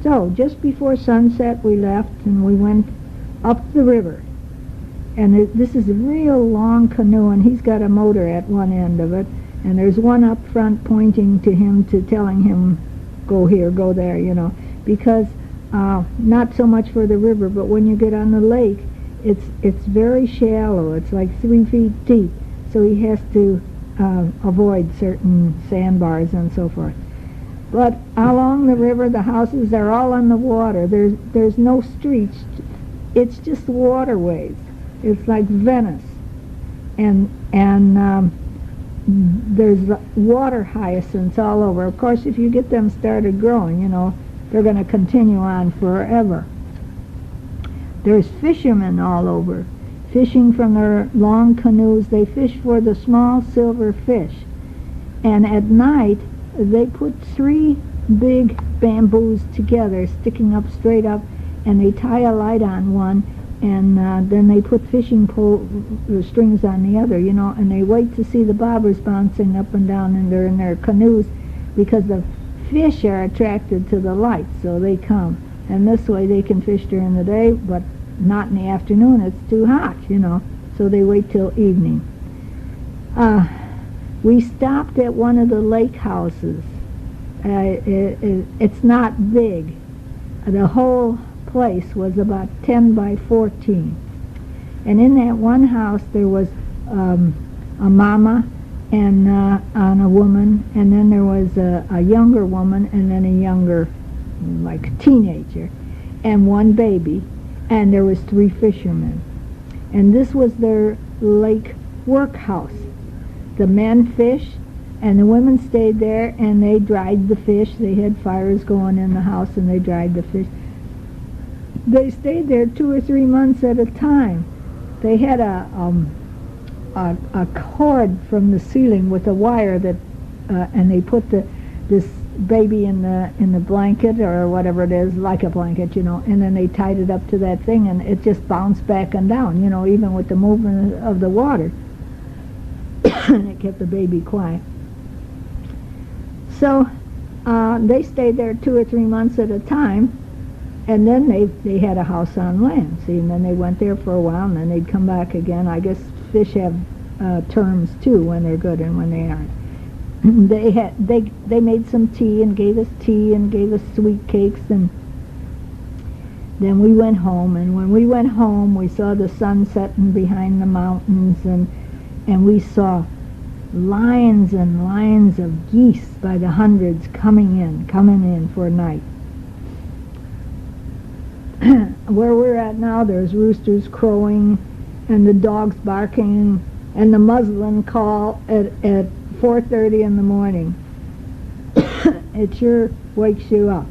So just before sunset we left and we went up the river. And this is a real long canoe, and he's got a motor at one end of it, and there's one up front pointing to him, telling him, go here, go there, because not so much for the river, but when you get on the lake, it's very shallow. It's like 3 feet deep, so he has to avoid certain sandbars and so forth. But along the river, the houses are all on the water. There's no streets. It's just waterways. It's like Venice. And there's water hyacinths all over. Of course, if you get them started growing, they're going to continue on forever. There's fishermen all over, fishing from their long canoes. They fish for the small silver fish. And at night, they put 3 big bamboos together, sticking up straight up, and they tie a light on one, and then they put fishing pole strings on the other, and they wait to see the bobbers bouncing up and down in their canoes, because the fish are attracted to the light, so they come. And this way they can fish during the day, but not in the afternoon. It's too hot, so they wait till evening. We stopped at one of the lake houses. It's not big. The whole place was about 10 by 14. And in that one house there was a mama and a woman, and then there was a younger woman, and then a younger, like teenager, and one baby, and there was 3 fishermen. And this was their lake workhouse. The men fished, and the women stayed there, and they dried the fish. They had fires going in the house, and they dried the fish. They stayed there 2 or 3 months at a time. They had a cord from the ceiling with a wire that, and they put this baby in the blanket or whatever it is, like a blanket, and then they tied it up to that thing, and it just bounced back and down, even with the movement of the water. And it kept the baby quiet. So they stayed there 2 or 3 months at a time, and then they had a house on land, see, and then they went there for a while, and then they'd come back again. I guess fish have terms too, when they're good and when they aren't. They made some tea and gave us sweet cakes, and then we went home. And when we went home, we saw the sun setting behind the mountains, and we saw lines and lines of geese by the hundreds coming in for night. Where we're at now, there's roosters crowing, and the dogs barking, and the muslin call at 4:30 in the morning. It sure wakes you up.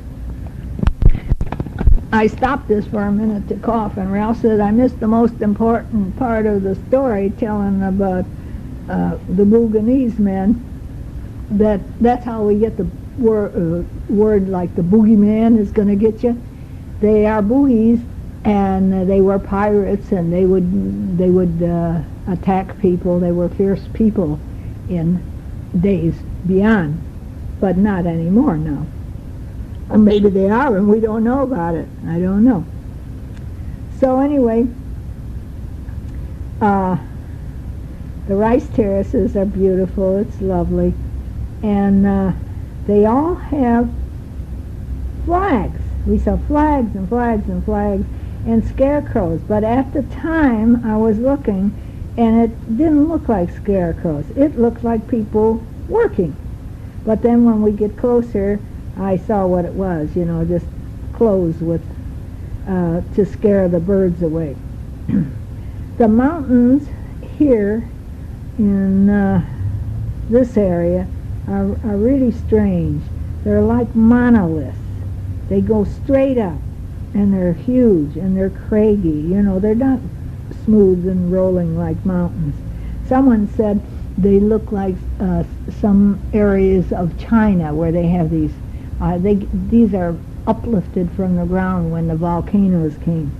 I stopped this for a minute to cough, and Ralph said I missed the most important part of the story, telling about the Bouganese men. That's how we get the word like the boogeyman is going to get you. They are Boogies, and they were pirates, and they would attack people. They were fierce people in days beyond, but not anymore now. Or maybe they are, and we don't know about it. I don't know. So anyway, the rice terraces are beautiful. It's lovely, and they all have flags. We saw flags and flags and flags and scarecrows, but at the time I was looking, and it didn't look like scarecrows. It looked like people working. But then when we get closer, I saw what it was, just clothes with to scare the birds away. The mountains here in this area are really strange. They're like monoliths. They go straight up, and they're huge, and they're craggy. They're not smooth and rolling like mountains. Someone said they look like some areas of China where they have these. These are uplifted from the ground when the volcanoes came.